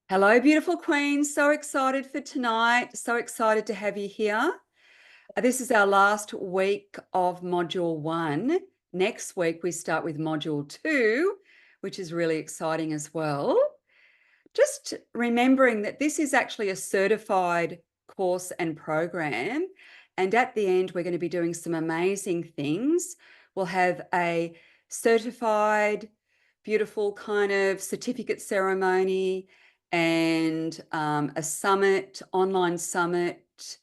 Hello, beautiful queen. So excited for tonight. So excited to have you here. This is our last week of module 1. Next week, we start with module 2, which is really exciting as well. Just remembering that this is actually a certified course and program. And at the end, we're going to be doing some amazing things. We'll have a certified, beautiful kind of certificate ceremony and a summit, online summit,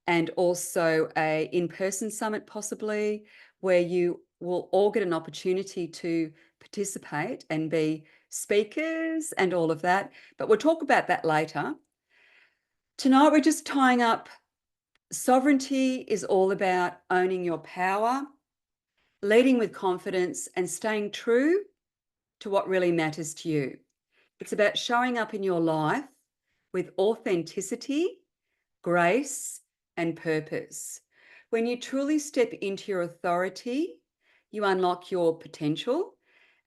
and also a in-person summit possibly, where you will all get an opportunity to participate and be speakers and all of that. But we'll talk about that later. Tonight, we're just tying up. Sovereignty is all about owning your power, leading with confidence, and staying true to what really matters to you. It's about showing up in your life with authenticity, grace, and purpose. When you truly step into your authority, you unlock your potential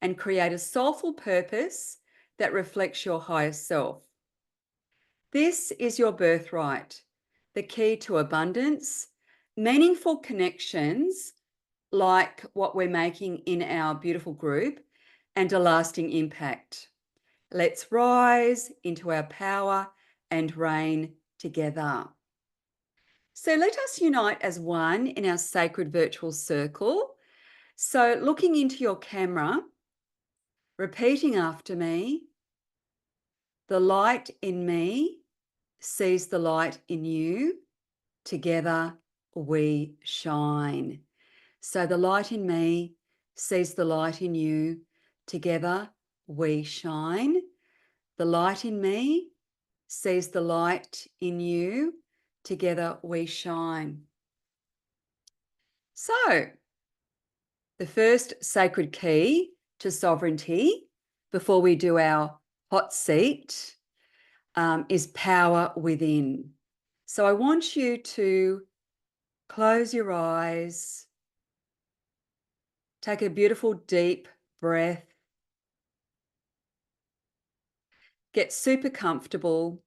and create a soulful purpose that reflects your higher self. This is your birthright, the key to abundance, meaningful connections like what we're making in our beautiful group, and a lasting impact. Let's rise into our power and reign together. So let us unite as one in our sacred virtual circle. So looking into your camera, repeating after me, the light in me sees the light in you. Together we shine. So the light in me sees the light in you. Together we shine. The light in me sees the light in you. Together we shine. So the first sacred key to sovereignty before we do our hot seat is power within. So I want you to close your eyes, take a beautiful deep breath, get super comfortable,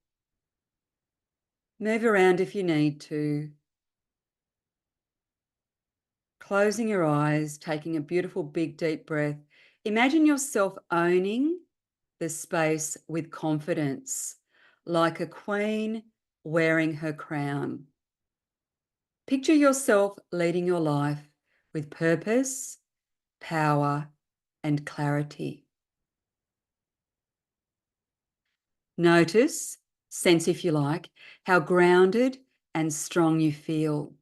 move around if you need to, closing your eyes, taking a beautiful big deep breath. Imagine yourself owning the space with confidence, like a queen wearing her crown. Picture yourself leading your life with purpose, power, and clarity. Notice, sense if you like, how grounded and strong you feel,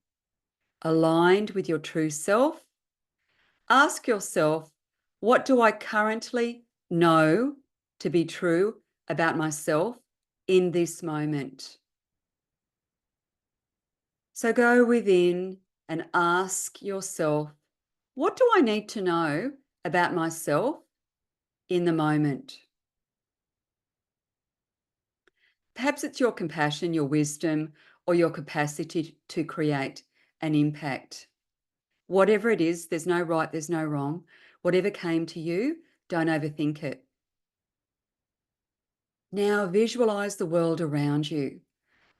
aligned with your true self. Ask yourself, what do I currently know to be true about myself in this moment? So go within and ask yourself, what do I need to know about myself in the moment? Perhaps it's your compassion, your wisdom, or your capacity to create an impact. Whatever it is, there's no right, there's no wrong. Whatever came to you, don't overthink it. Now visualize the world around you.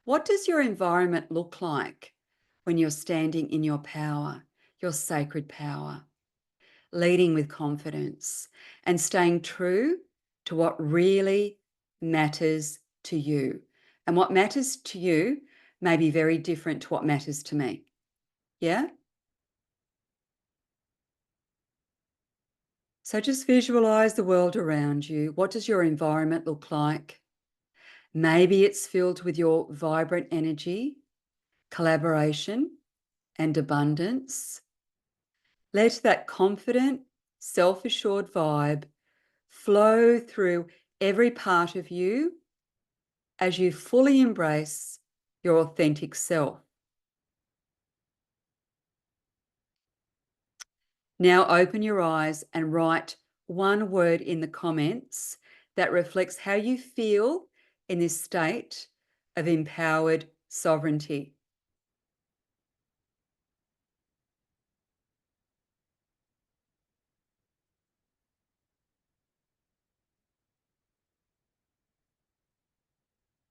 What does your environment look like when you're standing in your power, your sacred power, leading with confidence and staying true to what really matters to you? And what matters to you may be very different to what matters to me. Yeah? So just visualize the world around you. What does your environment look like? Maybe it's filled with your vibrant energy, collaboration, and abundance. Let that confident, self-assured vibe flow through every part of you as you fully embrace your authentic self. Now open your eyes and write one word in the comments that reflects how you feel in this state of empowered sovereignty.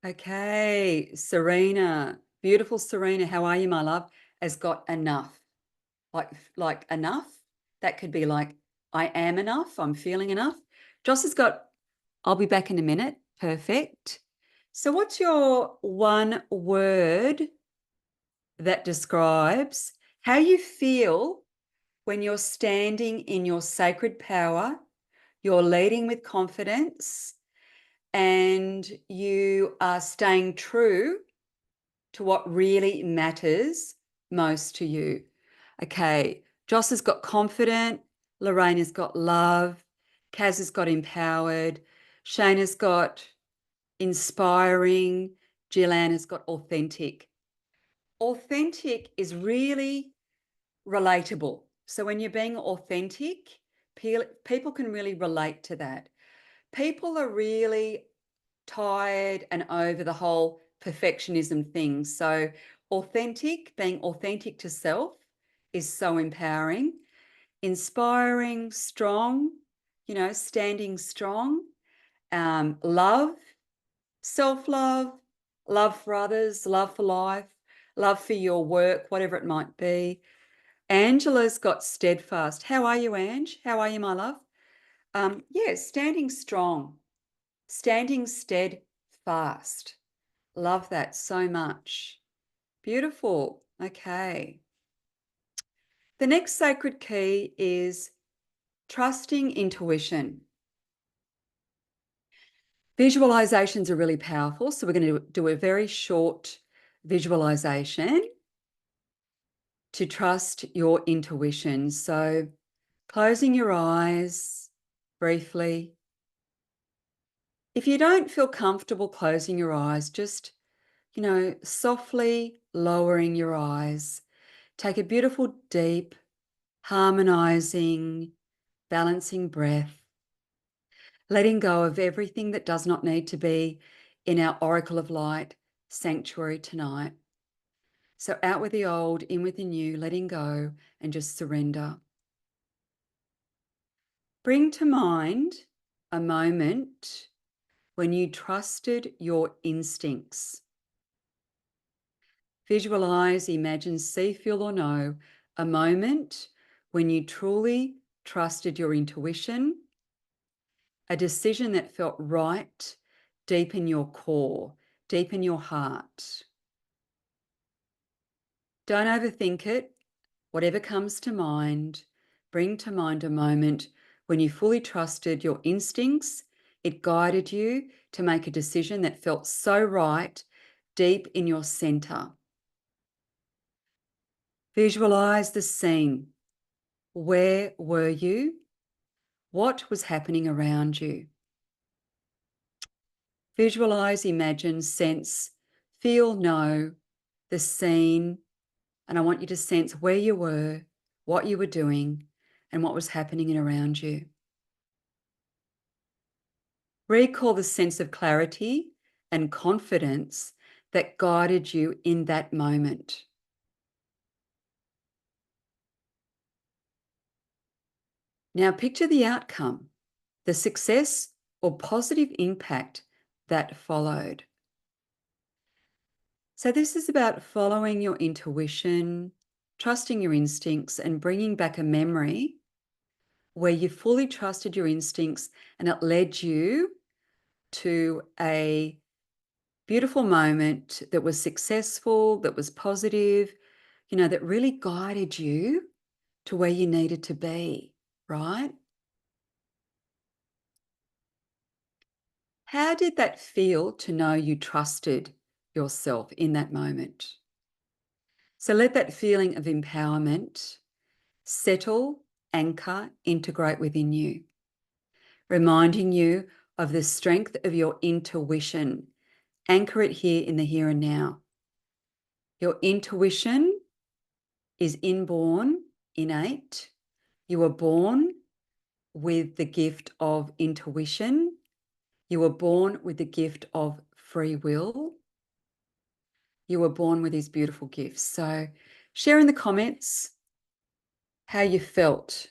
Okay, Serena, beautiful Serena, how are you, my love? Has got enough. Like enough. That could be like, I am enough, I'm feeling enough. Joss has got, I'll be back in a minute. Perfect. So what's your one word that describes how you feel when you're standing in your sacred power, you're leading with confidence, and you are staying true to what really matters most to you? Okay, Joss has got confident, Lorraine has got love, Kaz has got empowered, Shane has got inspiring, Gillian has got authentic. Authentic is really relatable. So when you're being authentic, people can really relate to that. People are really tired and over the whole perfectionism thing. So being authentic to self is so empowering, inspiring, strong, standing strong, love, self-love, love for others, love for life, love for your work, whatever it might be. Angela's got steadfast. How are you, Ange? How are you, my love? Yeah, standing strong, standing steadfast. Love that so much. Beautiful. Okay. The next sacred key is trusting intuition. Visualizations are really powerful. So we're going to do a very short visualization to trust your intuition. So closing your eyes briefly. If you don't feel comfortable closing your eyes, just, softly lowering your eyes. Take a beautiful, deep, harmonizing, balancing breath, letting go of everything that does not need to be in our Oracle of Light sanctuary tonight. So out with the old, in with the new, letting go and just surrender. Bring to mind a moment when you trusted your instincts. Visualize, imagine, see, feel, or know a moment when you truly trusted your intuition, a decision that felt right deep in your core, deep in your heart. Don't overthink it. Whatever comes to mind, bring to mind a moment when you fully trusted your instincts. It guided you to make a decision that felt so right deep in your center. Visualize the scene. Where were you? What was happening around you? Visualize, imagine, sense, feel, know the scene. And I want you to sense where you were, what you were doing, and what was happening around you. Recall the sense of clarity and confidence that guided you in that moment. Now picture the outcome, the success or positive impact that followed. So this is about following your intuition, trusting your instincts, and bringing back a memory where you fully trusted your instincts and it led you to a beautiful moment that was successful, that was positive, that really guided you to where you needed to be, right? How did that feel to know you trusted yourself in that moment? So let that feeling of empowerment settle, anchor, integrate within you, reminding you of the strength of your intuition. Anchor it here in the here and now. Your intuition is inborn, innate. You were born with the gift of intuition. You were born with the gift of free will. You were born with these beautiful gifts. So share in the comments how you felt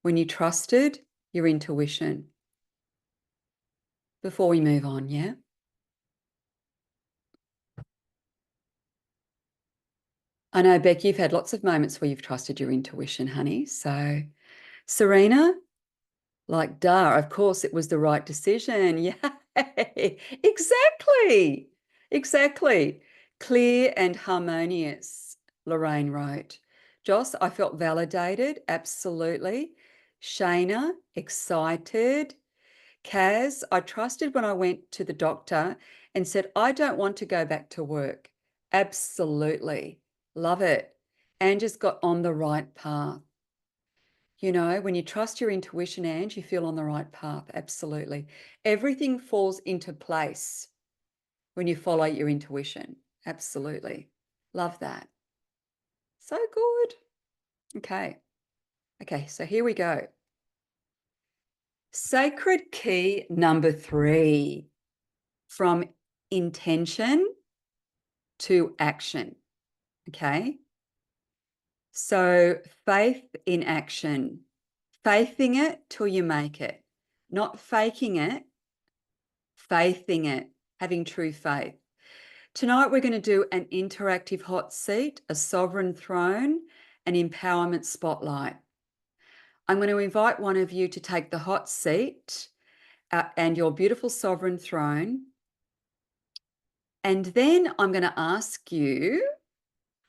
when you trusted your intuition before we move on, yeah? I know, Beck, you've had lots of moments where you've trusted your intuition, honey. So, Serena, like, duh, of course it was the right decision. Yay. Exactly. Exactly. Clear and harmonious, Lorraine wrote. Joss, I felt validated. Absolutely. Shayna, excited. Kaz, I trusted when I went to the doctor and said, I don't want to go back to work. Absolutely. Love it. And just got on the right path. You know, when you trust your intuition, Ange, you feel on the right path. Absolutely. Everything falls into place when you follow your intuition. Absolutely. Love that. So good. Okay. Okay, so here we go. Sacred key number 3, from intention to action. Okay. So faith in action, faithing it till you make it, not faking it, faithing it, having true faith. Tonight, we're going to do an interactive hot seat, a sovereign throne, an empowerment spotlight. I'm going to invite one of you to take the hot seat and your beautiful sovereign throne. And then I'm going to ask you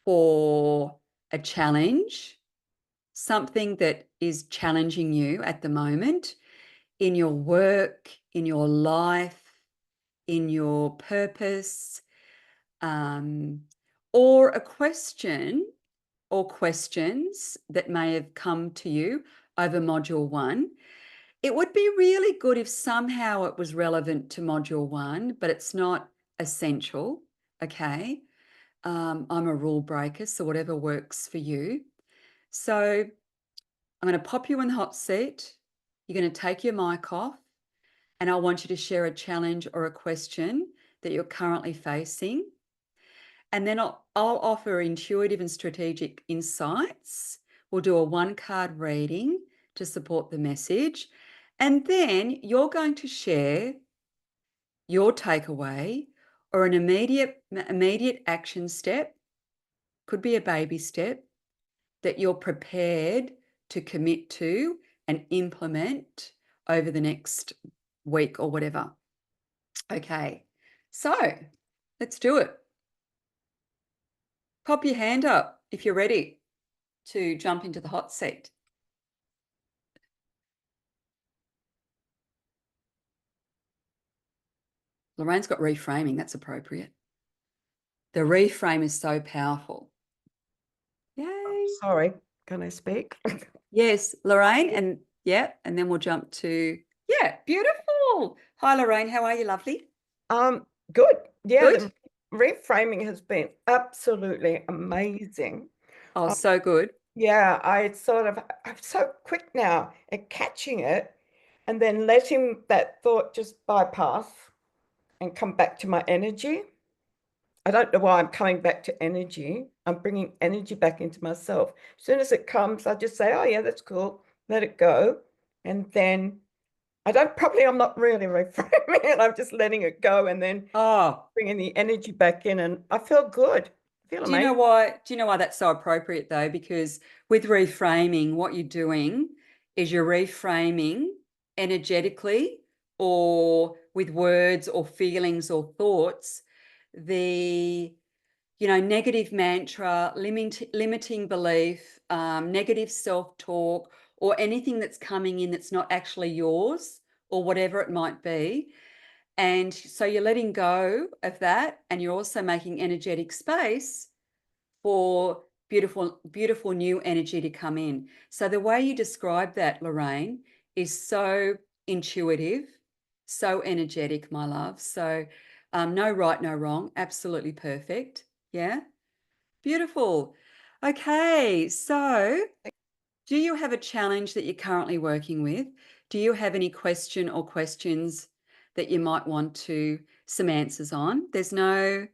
for a challenge, something that is challenging you at the moment in your work, in your life, in your purpose, or a question or questions that may have come to you over module 1. It would be really good if somehow it was relevant to module 1, but it's not essential. Okay. I'm a rule breaker, so whatever works for you. So I'm going to pop you in the hot seat. You're going to take your mic off, and I want you to share a challenge or a question that you're currently facing. And then I'll offer intuitive and strategic insights. We'll do a 1-card reading to support the message. And then you're going to share your takeaway or an immediate action step, could be a baby step, that you're prepared to commit to and implement over the next week or whatever. Okay, so let's do it. Pop your hand up if you're ready to jump into the hot seat. Lorraine's got reframing. That's appropriate. The reframe is so powerful. Yay. Sorry, can I speak? Yes, Lorraine. And yeah, and then we'll jump to, yeah, beautiful. Hi, Lorraine. How are you, lovely? Good. Yeah, Good. the reframing has been absolutely amazing. Oh, so good. Yeah, I'm so quick now at catching it and then letting that thought just bypass and come back to my energy. I don't know why I'm coming back to energy. I'm bringing energy back into myself. As soon as it comes, I just say, oh, yeah, that's cool. Let it go. And then I'm not really reframing it. I'm just letting it go and then Oh, bringing the energy back in. And I feel good. I feel do you know amazing. why? Do you know why that's so appropriate though? Because with reframing, what you're doing is you're reframing energetically or with words or feelings or thoughts the negative mantra, limiting belief, negative self-talk, or anything that's coming in that's not actually yours or whatever it might be. And so you're letting go of that, and you're also making energetic space for beautiful, beautiful new energy to come in. So the way you describe that, Lorraine, is so intuitive, so energetic, my love. So no right, no wrong. Absolutely perfect. Yeah. Beautiful. Okay. So do you have a challenge that you're currently working with? Do you have any question or questions that you might want some answers on? There's no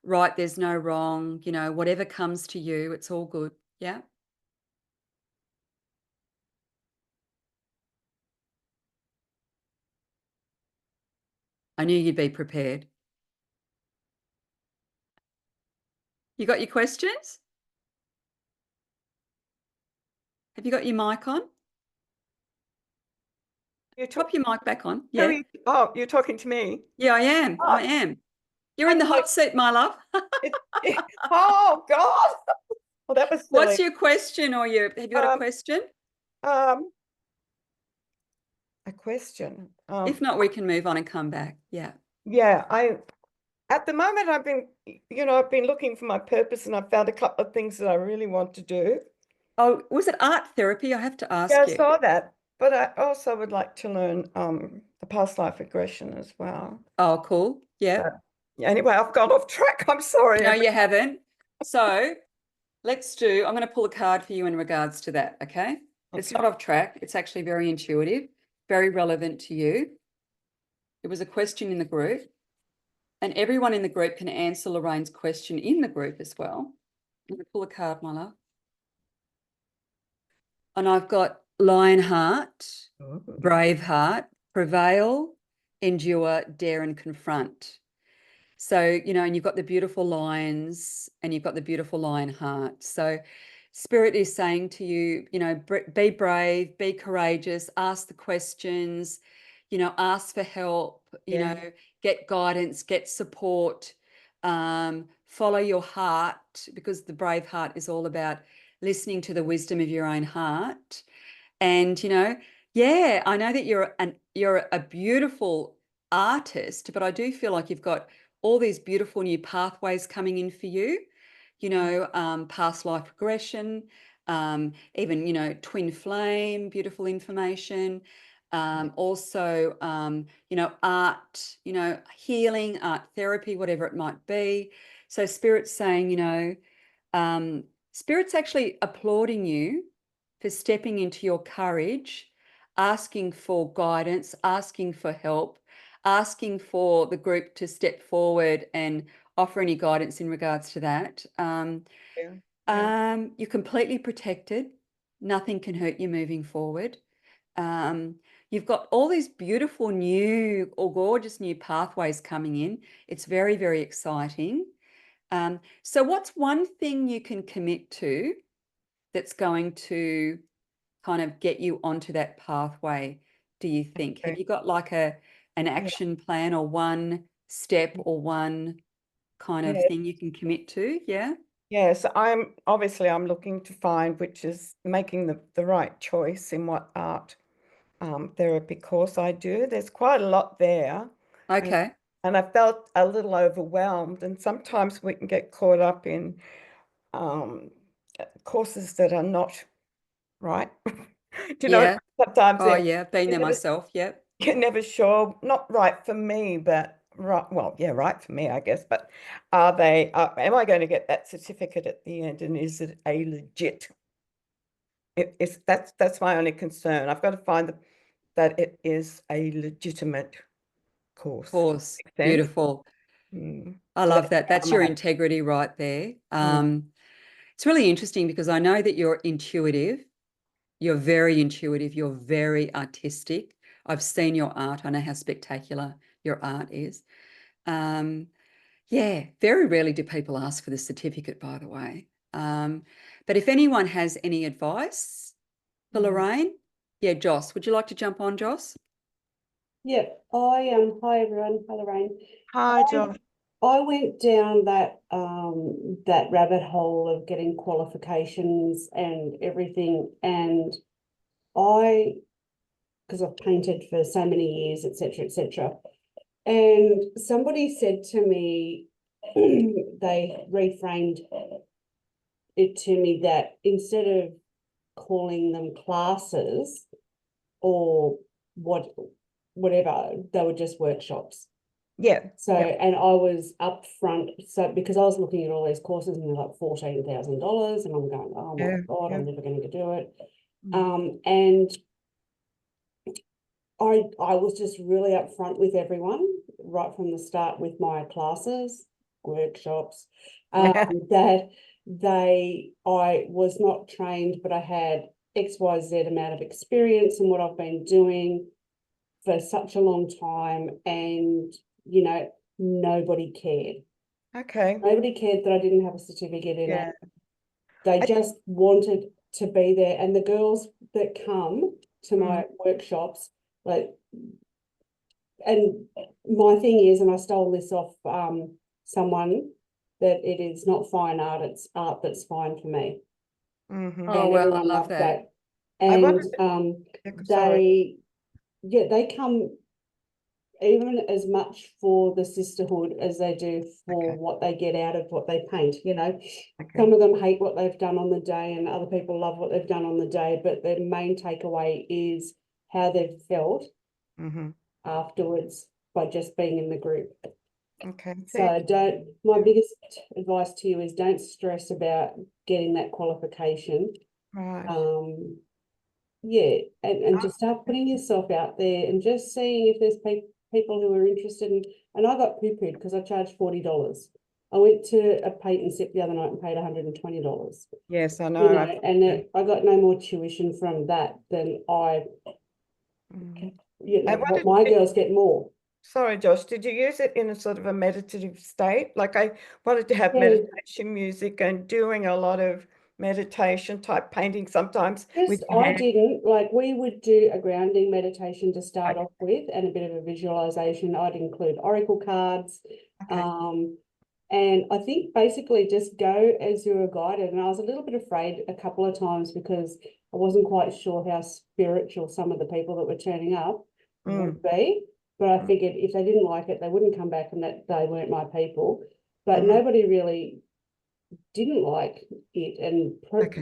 right, there's no wrong, whatever comes to you, it's all good. Yeah. I knew you'd be prepared. You got your questions? Have you got your mic on? Pop your mic back on. Yeah. You're talking to me. Yeah, I am. Oh, I am. You're in I'm the like, hot seat, my love. oh God. Well, that was silly. What's your question, or have you got a Um, question? um, a question. If not, we can move on and come back. Yeah. Yeah, at the moment I've been looking for my purpose, and I've found a couple of things that I really want to do. Oh, was it art therapy? I have to Yeah, I ask you. saw that, but I also would like to learn the past life regression as well. Oh, cool. Yeah. Anyway, I've gone off track. I'm sorry. No, you haven't. So I'm going to pull a card for you in regards to that. Okay. It's not off track. It's actually very intuitive, very relevant to you. It was a question in the group, and everyone in the group can answer Lorraine's question in the group as well. I'm going to pull a card, my love. And I've got Lionheart, Braveheart, Prevail, Endure, Dare, and Confront. So, and you've got the beautiful lions and you've got the beautiful lion heart. So Spirit is saying to you, be brave, be courageous, ask the questions, ask for help, get guidance, get support, follow your heart, because the brave heart is all about listening to the wisdom of your own heart. And, yeah, I know that you're a beautiful artist, but I do feel like you've got all these beautiful new pathways coming in for you, past life regression, even, twin flame, beautiful information. Also, art, healing, art therapy, whatever it might be. So Spirit's saying, Spirit's actually applauding you for stepping into your courage, asking for guidance, asking for help, asking for the group to step forward and offer any guidance in regards to that. You're completely protected. Nothing can hurt you moving forward. You've got all these beautiful new or gorgeous new pathways coming in. It's very, very exciting. So what's one thing you can commit to that's going to kind of get you onto that pathway, do you think? Have you got like an action plan or one step or one kind of thing you can commit to? Yeah. Yes, I'm looking to find which is making the right choice in what art therapy course I do. There's quite a lot there. Okay. And I felt a little overwhelmed, and sometimes we can get caught up in courses that are not right. Do you know, Yeah. sometimes Oh, yeah. Been there never, myself. Yep. you're never sure, not right for me, but right, well, yeah, right for me, I guess. But am I going to get that certificate at the end, and is it a legit? That's my only concern. I've got to find that it is a legitimate course. Course. Makes sense? Beautiful. I So love that. where That's I'm your at. integrity right there. Mm. It's really interesting because I know that you're intuitive. You're very intuitive. You're very artistic. I've seen your art. I know how spectacular your art is. Yeah, very rarely do people ask for the certificate, by the way. But if anyone has any advice for Lorraine, yeah, Joss, would you like to jump on, Joss? Yeah, I am. Hi everyone. Hi Lorraine. Hi, Josh. I went down that rabbit hole of getting qualifications and everything, and I because I've painted for so many years, etc., etc. And somebody said to me, they reframed it to me that instead of calling them classes or whatever, they were just workshops. Yeah. So, and I was upfront, so because I was looking at all these courses and they're like $14,000, and I'm going, oh my God, I'm never going to do it. And I was just really upfront with everyone right from the start with my classes, workshops, that I was not trained, but I had XYZ amount of experience in what I've been doing for such a long time, and nobody cared. Okay. Nobody cared that I didn't have a certificate in Yeah. it. They just wanted to be there. And the girls that come to my workshops, like, and my thing is, and I stole this off someone, that it is not fine art, it's art that's fine for me. Mm-hmm. Oh, And well, I everyone love loves that. And Sorry. they come even as much for the sisterhood as they do for what they get out of what they paint. You know, some of them hate what they've done on the day and other people love what they've done on the day, but their main takeaway is how they've felt afterwards by just being in the group. Okay. So my biggest advice to you is don't stress about getting that qualification. Right. Yeah, and just start putting yourself out there and just seeing if there's people who are interested in, and I got poo-pooed because I charged $40. I went to a paint and sip the other night and paid $120. Yes, I know. You know, and I got no more tuition from that than what my girls get more. Sorry, Josh, did you use it in a sort of a meditative state? Like I wanted to have meditation music and doing a lot of meditation type painting sometimes with your I hand. didn't, like we would do a grounding meditation to start off with and a bit of a visualization. I'd include oracle cards. And I think basically just go as you were guided. And I was a little bit afraid a couple of times because I wasn't quite sure how spiritual some of the people that were turning up would be. But I figured if they didn't like it, they wouldn't come back and that they weren't my people. But nobody really didn't like it and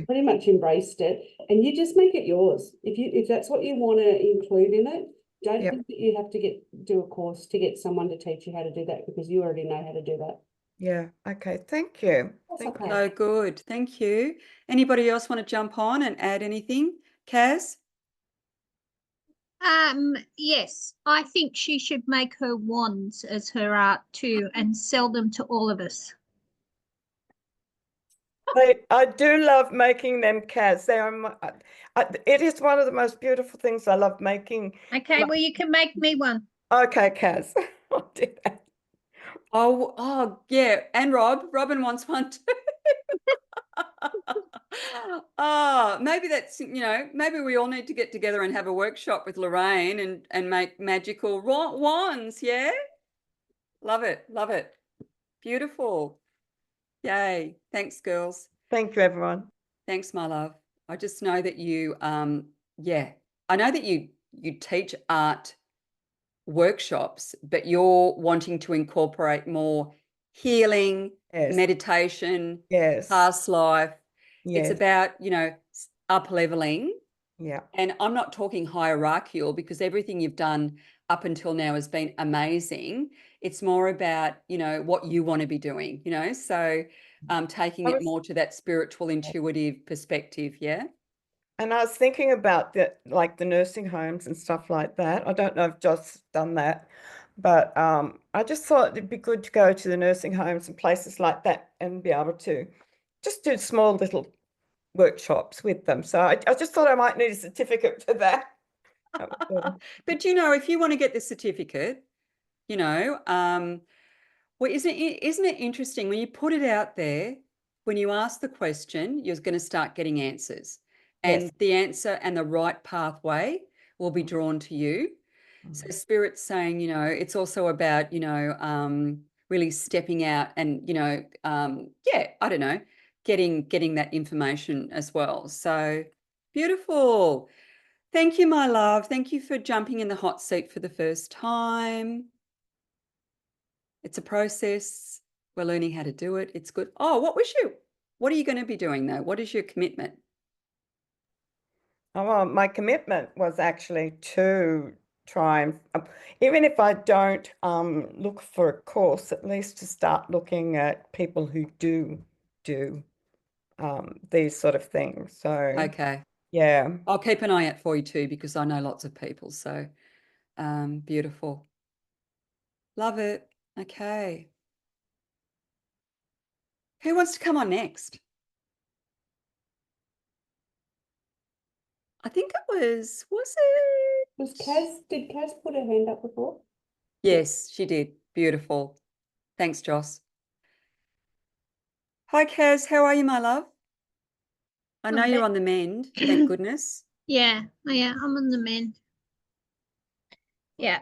pretty much embraced it. And you just make it yours. If that's what you want to include in it, don't think that you have to do a course to get someone to teach you how to do that because you already know how to do that. Yeah. Okay. Thank you. That's okay. So good. Thank you. Anybody else want to jump on and add anything? Kaz? Yes, I think she should make her wands as her art too and sell them to all of us. I do love making them, Kaz. They are it is one of the most beautiful things I love making. Okay, well, you can make me one. Okay, Kaz. I'll do that. Oh, yeah. And Robin wants one too. Oh, maybe that's, maybe we all need to get together and have a workshop with Lorraine and make magical wands. Yeah. Love it. Love it. Beautiful. Yay. Thanks, girls. Thank you, everyone. Thanks, my love. I just know that you, I know that you teach art workshops, but you're wanting to incorporate more healing, meditation, past life. It's about, up leveling. Yeah. And I'm not talking hierarchical because everything you've done up until now has been amazing. It's more about, what you want to be doing, so taking it more to that spiritual, intuitive perspective. Yeah. And I was thinking about the nursing homes and stuff like that. I don't know if Joss done that, but I just thought it'd be good to go to the nursing homes and places like that and be able to just do small little workshops with them. So I just thought I might need a certificate for that. But if you want to get the certificate, well, isn't it interesting when you put it out there, when you ask the question, you're going to start getting answers. And the answer and the right pathway will be drawn to you. So Spirit's saying, it's also about, really stepping out and, I don't know, getting that information as well. So beautiful. Thank you, my love. Thank you for jumping in the hot seat for the first time. It's a process. We're learning how to do it. It's good. Oh, what are you going to be doing though? What is your commitment? Oh, well, my commitment was actually to try and, even if I don't look for a course, at least to start looking at people who do these sort of things. So, Okay. yeah. I'll keep an eye out for you too, because I know lots of people. So beautiful. Love it. Okay. Who wants to come on next? I think it was it? Did Kaz put her hand up before? Yes, she did. Beautiful. Thanks, Joss. Hi, Kaz. How are you, my love? I know you're on the mend, thank goodness. Yeah, I'm on the mend. Yeah.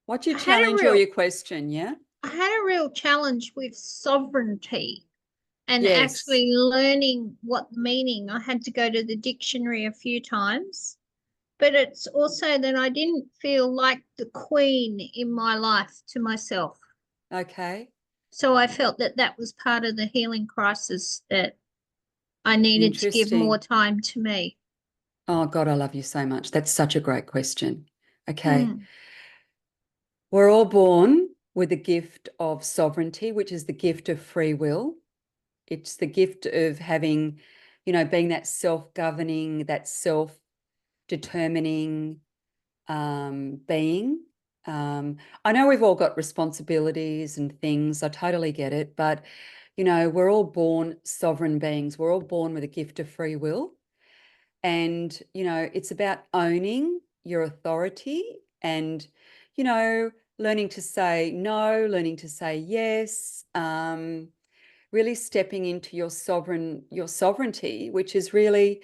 What's your I had a challenge or real- your question, yeah? I had a real challenge with sovereignty and Yes. actually learning what the meaning. I had to go to the dictionary a few times, but it's also that I didn't feel like the queen in my life to myself. Okay. So I felt that that was part of the healing crisis, that I needed to give more Interesting. time to me. Oh, God, I love you so much. That's such a great question. Okay. Mm. We're all born with the gift of sovereignty, which is the gift of free will. It's the gift of having, being that self-governing, that self-determining being. I know we've all got responsibilities and things. I totally get it. But, we're all born sovereign beings. We're all born with a gift of free will. And, it's about owning your authority and, learning to say no, learning to say yes, really stepping into your sovereignty, which is really,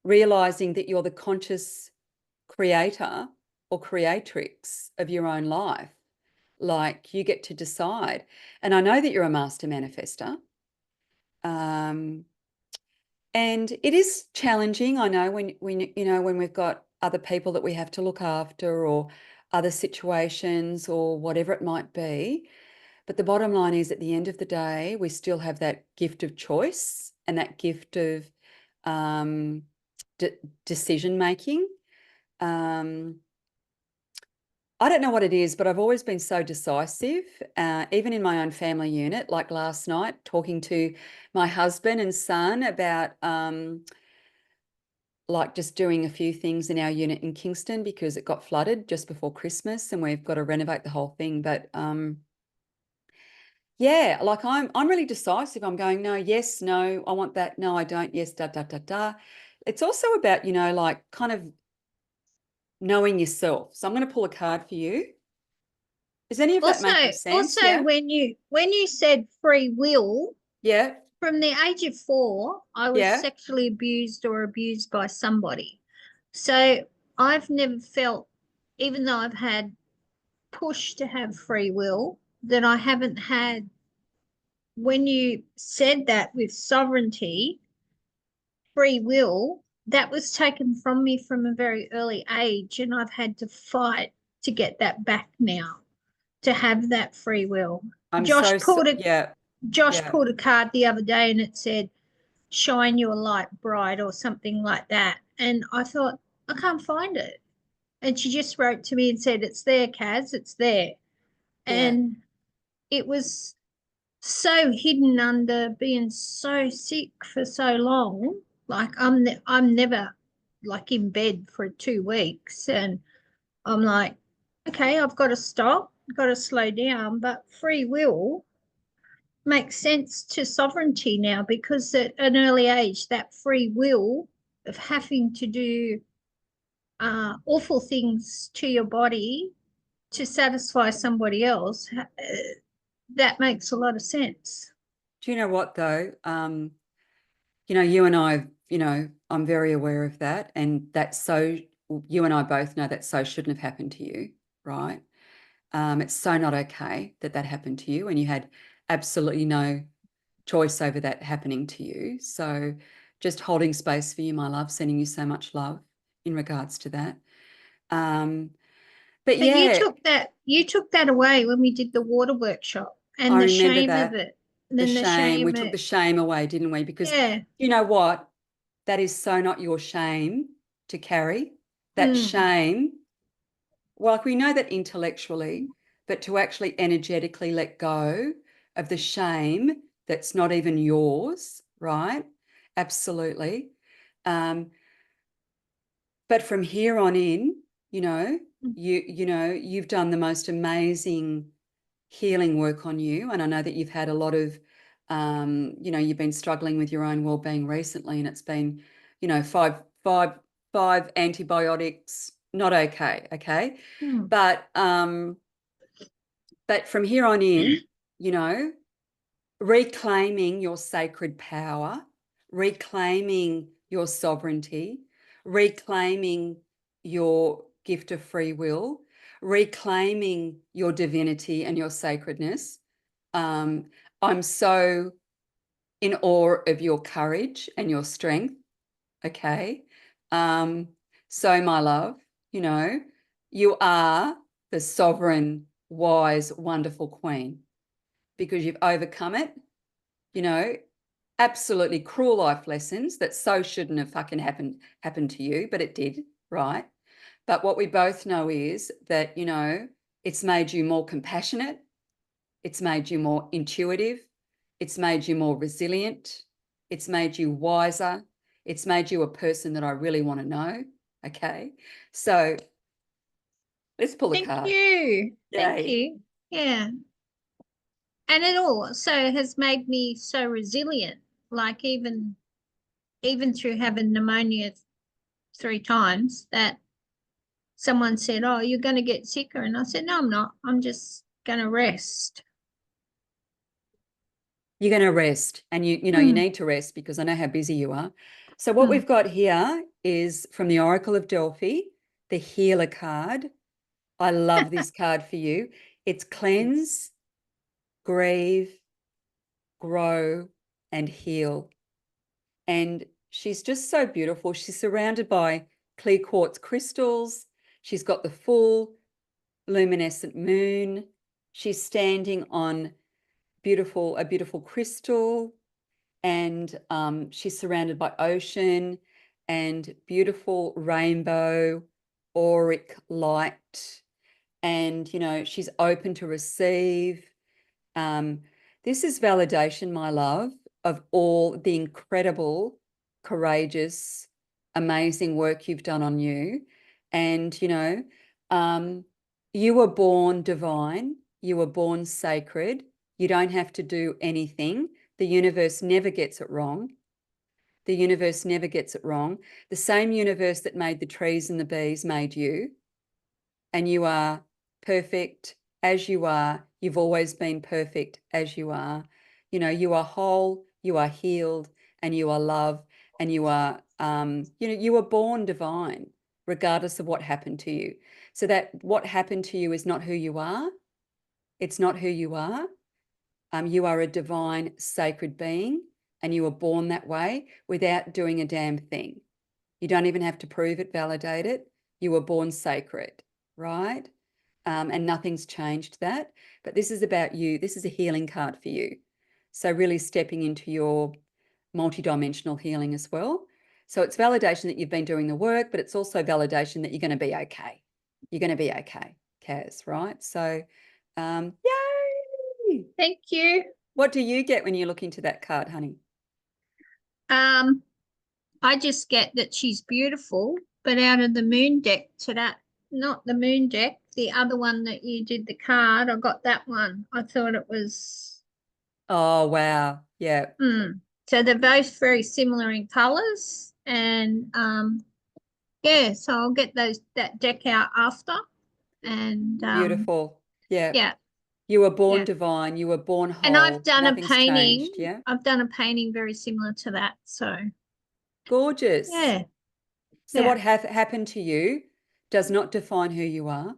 realizing that you're the conscious creator or creatrix of your own life. Like, you get to decide. And I know that you're a master manifester. And it is challenging, I know, when we've got other people that we have to look after, or other situations, or whatever it might be. But the bottom line is, at the end of the day, we still have that gift of choice and that gift of decision making. I don't know what it is, but I've always been so decisive, even in my own family unit, like last night, talking to my husband and son about like just doing a few things in our unit in Kingston because it got flooded just before Christmas and we've got to renovate the whole thing. But yeah, like I'm really decisive. I'm going, no, yes, no, I want that. No, I don't. Yes, da, da, da, da. It's also about, like kind of knowing yourself. So I'm going to pull a card for you. Is any of that making sense? Yeah. When you said free will, Yeah. from the age of 4, I was Yeah. sexually abused or abused by somebody. So I've never felt, even though I've had push to have free will, that I haven't had. When you said that with sovereignty, free will, that was taken from me from a very early age, and I've had to fight to get that back now, to have that free will. I'm Josh so pulled a yeah. Josh Yeah. pulled a card the other day and it said, "Shine your light bright," or something like that. And I thought, I can't find it. And she just wrote to me and said, "It's there, Kaz, it's there." Yeah. And it was so hidden under being so sick for so long. Like I'm never like in bed for 2 weeks, and I'm like, okay, I've got to stop, got to slow down. But free will makes sense to sovereignty now, because at an early age, that free will of having to do awful things to your body to satisfy somebody else, that makes a lot of sense. Do you know what though? You and I, I'm very aware of that, and that's so. You and I both know that so shouldn't have happened to you, right? It's so not okay that that happened to you, and you had absolutely no choice over that happening to you. So, just holding space for you, my love, sending you so much love in regards to that. But But yeah, you took that away when we did the water workshop, and I the remember shame of that. it. And The then the shame, we shame took of, the shame away, didn't we? Because yeah. you know what? That is so not your shame to carry. That Mm, shame, well, like we know that intellectually, but to actually energetically let go of the shame that's not even yours, right? Absolutely. Um, but from here on in, you've done the most amazing healing work on you. And I know that you've had a lot of, you've been struggling with your own well-being recently, and it's been, five antibiotics, not okay. Okay. mm, But from here on in, you know, reclaiming your sacred power, reclaiming your sovereignty, reclaiming your gift of free will, reclaiming your divinity and your sacredness. I'm so in awe of your courage and your strength. Okay. So my love, you know, you are the sovereign, wise, wonderful queen because you've overcome it, you know, absolutely cruel life lessons that so shouldn't have fucking happened to you, but it did, right? But what we both know is that, you know, it's made you more compassionate, it's made you more intuitive, it's made you more resilient, it's made you wiser, it's made you a person that I really want to know. Okay. So let's pull a Thank card. you. Thank Yay. you. Yeah. And it also has made me so resilient. Like even through having pneumonia 3 times, that someone said, "Oh, you're going to get sicker," and I said, "No, I'm not. I'm just going to rest." You're going to rest, and you know you need to rest because I know how busy you are. So what we've got here is from the Oracle of Delphi, the Healer card. I love this card for you. It's cleanse, grieve, grow, and heal. And she's just so beautiful. She's surrounded by clear quartz crystals. She's got the full luminescent moon. She's standing on a beautiful crystal, and she's surrounded by ocean and beautiful rainbow, auric light. And, you know, she's open to receive. This is validation, my love, of all the incredible, courageous, amazing work you've done on you. And, you know, you were born divine, you were born sacred. You don't have to do anything. The universe never gets it wrong. The universe never gets it wrong. The same universe that made the trees and the bees made you. And you are perfect as you are. You've always been perfect as you are. You know, you are whole, you are healed, and you are love, and you are, you know, you were born divine, regardless of what happened to you. So that what happened to you is not who you are. It's not who you are. You are a divine, sacred being, and you were born that way without doing a damn thing. You don't even have to prove it, validate it. You were born sacred, right? And nothing's changed that. But this is about you. This is a healing card for you. So really stepping into your multidimensional healing as well. So it's validation that you've been doing the work, but it's also validation that you're going to be okay. You're going to be okay, Kaz, right? So yay! Thank you. What do you get when you look into that card, honey? I just get that she's beautiful, but out of the moon deck to that, not the moon deck, the other one that you did the card, I got that one. I thought it was. Oh, wow. Yeah. So they're both very similar in colors, and yeah, so I'll get that deck out after. And Beautiful. Yeah. yeah. You were born Yeah. divine. You were born whole. And I've done a Nothing's painting. changed. Yeah. I've done a painting very similar to that. So Gorgeous. yeah. So Yeah. what happened to you does not define who you are.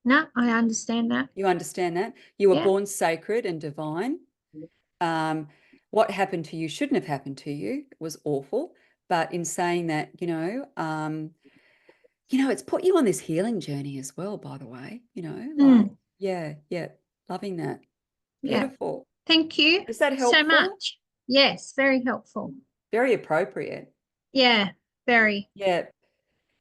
No, I understand that. You understand that? You were Yeah. born sacred and divine. What happened to you shouldn't have happened to you. It was awful. But in saying that, it's put you on this healing journey as well, by the way, yeah, loving that. Yeah. Beautiful. Thank you Is that helpful? so much. Yes, very helpful. Very appropriate. Yeah, very. Yeah.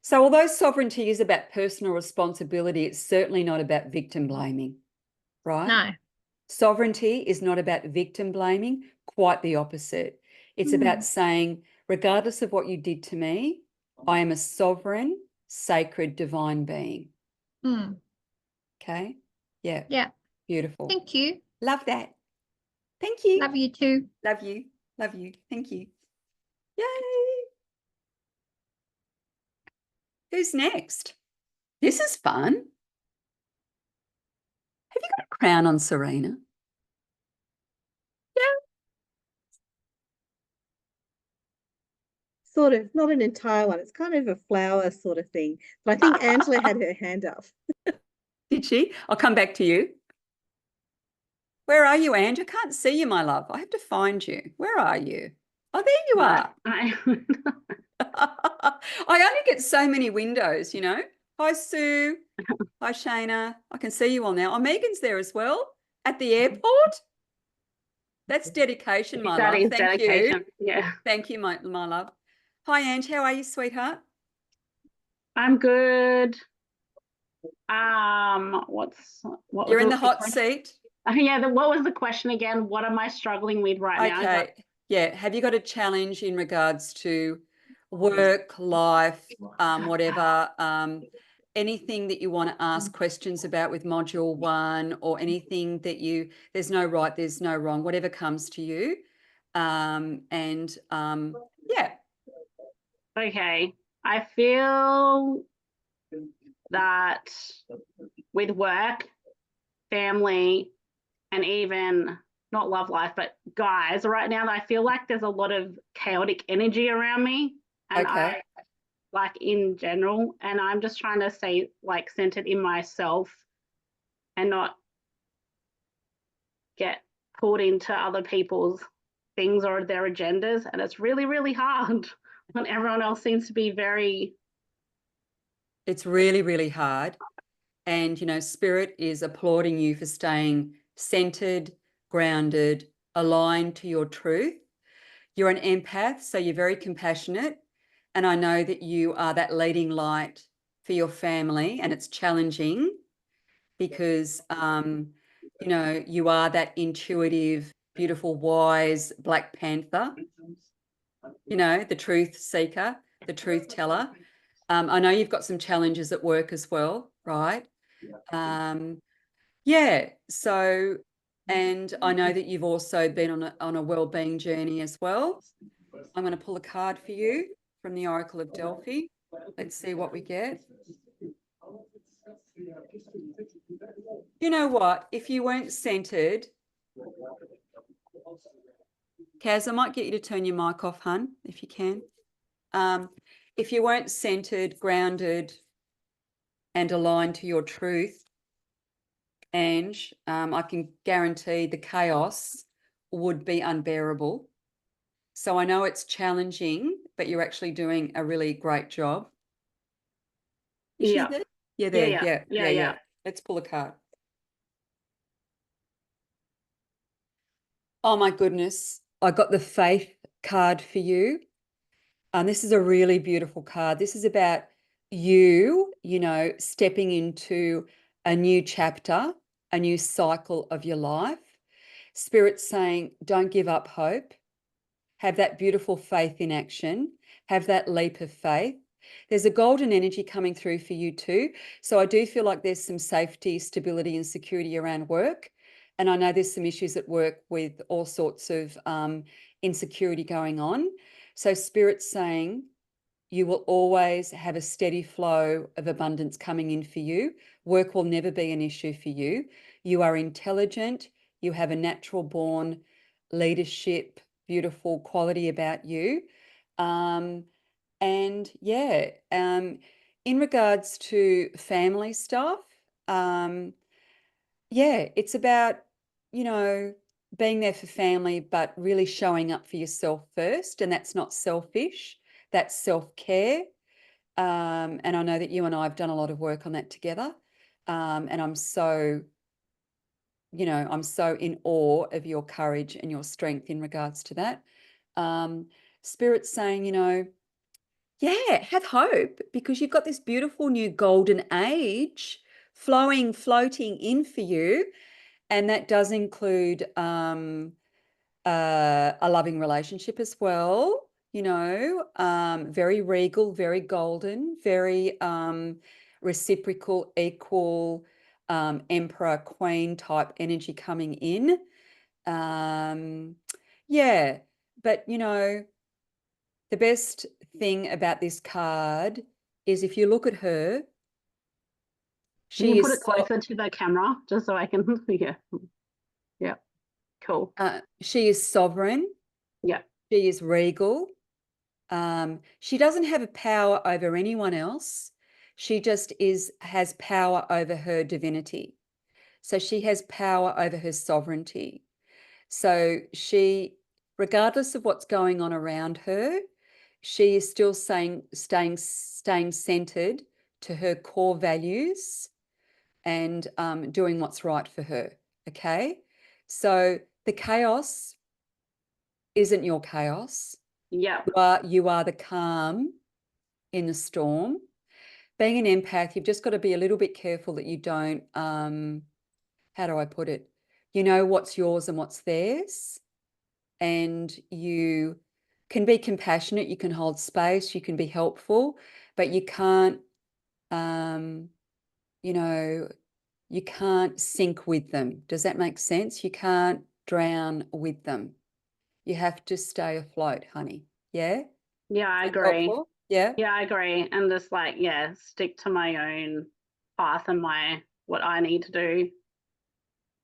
So although sovereignty is about personal responsibility, it's certainly not about victim blaming, right? No. Sovereignty is not about victim blaming, quite the opposite. It's about saying, regardless of what you did to me, I am a sovereign, sacred, divine being. Okay? Yeah. Yeah. Beautiful. Thank you. Love that. Thank you. Love you too. Love you. Love you. Thank you. Yay. Who's next? This is fun. Have you got a crown on Serena? sort of, not an entire one. It's kind of a flower sort of thing. But I think Angela had her hand up. Did she? I'll come back to you. Where are you, Ange? I can't see you, my love. I have to find you. Where are you? Oh, there you are. I only get so many windows, you know. Hi, Sue. Hi, Shayna. I can see you all now. Oh, Megan's there as well at the airport. That's dedication, my That love. is Thank dedication. you. Yeah. Thank you, my love. Hi, Ange. How are you, sweetheart? I'm good. What You're was in the hot question? seat. Yeah, what was the question again? What am I struggling with right now? Okay. Yeah. Have you got a challenge in regards to work, life, whatever, anything that you want to ask questions about with module 1, or anything that there's no right, there's no wrong, whatever comes to you. Yeah. Okay. I feel that with work, family, and even not love life, but guys, right now, I feel like there's a lot of chaotic energy around me. And Okay. like in general, and I'm just trying to stay like centered in myself and not get pulled into other people's things or their agendas. And it's really, really hard when everyone else seems to be very... It's really, really hard. And, you know, Spirit is applauding you for staying centered, grounded, aligned to your truth. You're an empath, so you're very compassionate. And I know that you are that leading light for your family, and it's challenging because, you know, you are that intuitive, beautiful, wise Black Panther, you know, the truth seeker, the truth teller. I know you've got some challenges at work as well, right? Yeah. So, and I know that you've also been on a well-being journey as well. I'm going to pull a card for you from the Oracle of Delphi. Let's see what we get. You know what? If you weren't centered, Kaz, I might get you to turn your mic off, hun, if you can. If you weren't centered, grounded, and aligned to your truth, Ange, I can guarantee the chaos would be unbearable. So I know it's challenging, but you're actually doing a really great job. Is she there? Yeah, there. Yeah. Let's pull a card. Oh my goodness. I got the Faith card for you. This is a really beautiful card. This is about you, you know, stepping into a new chapter, a new cycle of your life. Spirit's saying, don't give up hope. Have that beautiful faith in action. Have that leap of faith. There's a golden energy coming through for you too. So I do feel like there's some safety, stability, and security around work. And I know there's some issues at work with all sorts of insecurity going on. So Spirit's saying you will always have a steady flow of abundance coming in for you. Work will never be an issue for you. You are intelligent. You have a natural born leadership, beautiful quality about you. And yeah, in regards to family stuff, yeah, it's about, you know, being there for family, but really showing up for yourself first. And that's not selfish, that's self-care. And I know that you and I have done a lot of work on that together. And I'm so, you know, I'm so in awe of your courage and your strength in regards to that. Spirit's saying, you know, yeah, have hope, because you've got this beautiful new golden age floating in for you. And that does include a loving relationship as well, you know, very regal, very golden, very reciprocal, equal, emperor, queen type energy coming in. Yeah, but, you know, the best thing about this card is if you look at her, Can you put it closer to the camera just so I can... Yeah. Cool. She is sovereign. Yeah. She is regal. She doesn't have a power over anyone else. She just has power over her divinity. So she has power over her sovereignty. So she, regardless of what's going on around her, she is still staying centered to her core values and doing what's right for her. Okay. So the chaos isn't your chaos. Yeah. You are the calm in the storm. Being an empath, you've just got to be a little bit careful that you don't, how do I put it? You know what's yours and what's theirs. And you can be compassionate, you can hold space, you can be helpful, but you can't, you know, you can't sink with them. Does that make sense? You can't drown with them. You have to stay afloat, honey. Yeah? Yeah, I Is that agree. helpful? Yeah? Yeah, I agree. And just like, yeah, stick to my own path and what I need to do.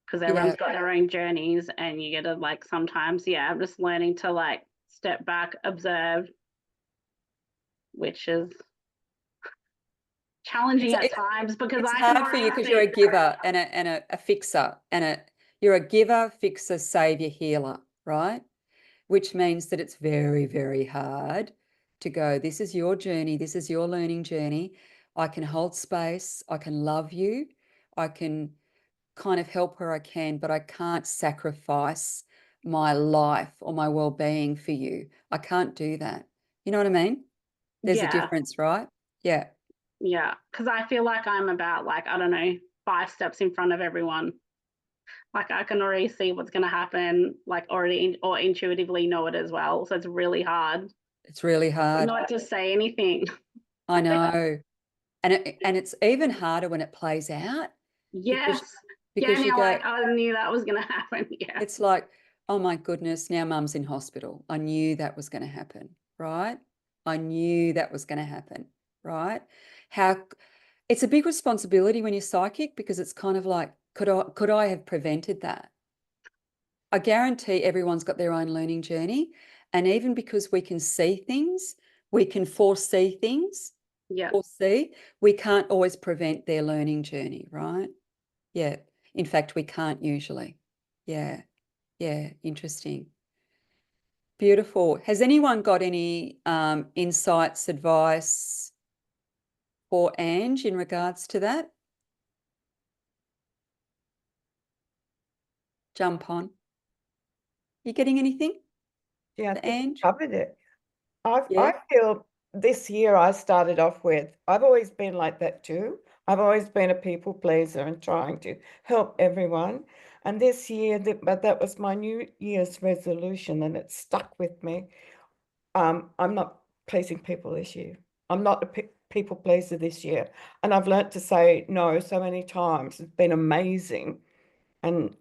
Because everyone's got their own journeys, and you get to like sometimes, yeah, I'm just learning to like step back, observe, which is challenging at times because It's I can hard for you already because see you're a giver and a fixer you're a giver, fixer, savior, healer, right? Which means that it's very, very hard to go, this is your journey, this is your learning journey. I can hold space, I can love you, I can kind of help where I can, but I can't sacrifice my life or my well-being for you. I can't do that. You know what I mean? There's a Yeah, difference, right? Yeah. yeah. Because I feel like I'm about like, I don't know, 5 steps in front of everyone. Like I can already see what's going to happen, like already or intuitively know it as well. So it's really hard It's really hard. not to say anything. I know. And it's even harder when it plays out. Yes. Because Yeah, you now go, like I knew that was going to happen. Yeah. it's like, oh my goodness, now mum's in hospital. I knew that was going to happen, right? I knew that was going to happen, right? It's a big responsibility when you're psychic because it's kind of like, could I have prevented that? I guarantee everyone's got their own learning journey. And even because we can see things, we can foresee things, Yeah. we can't always prevent their learning journey, right? Yeah. In fact, we can't usually. Yeah. Yeah. Interesting. Beautiful. Has anyone got any insights, advice for Ange in regards to that? Jump on. You getting anything? Yeah, I The think you Ange? covered it. I Yeah. feel this year I started off with, I've always been like that too. I've always been a people pleaser and trying to help everyone. And this year, but that was my New Year's resolution, and it stuck with me. I'm not pleasing people this year. I'm not a people pleaser this year, and I've learnt to say no so many times. It's been amazing, and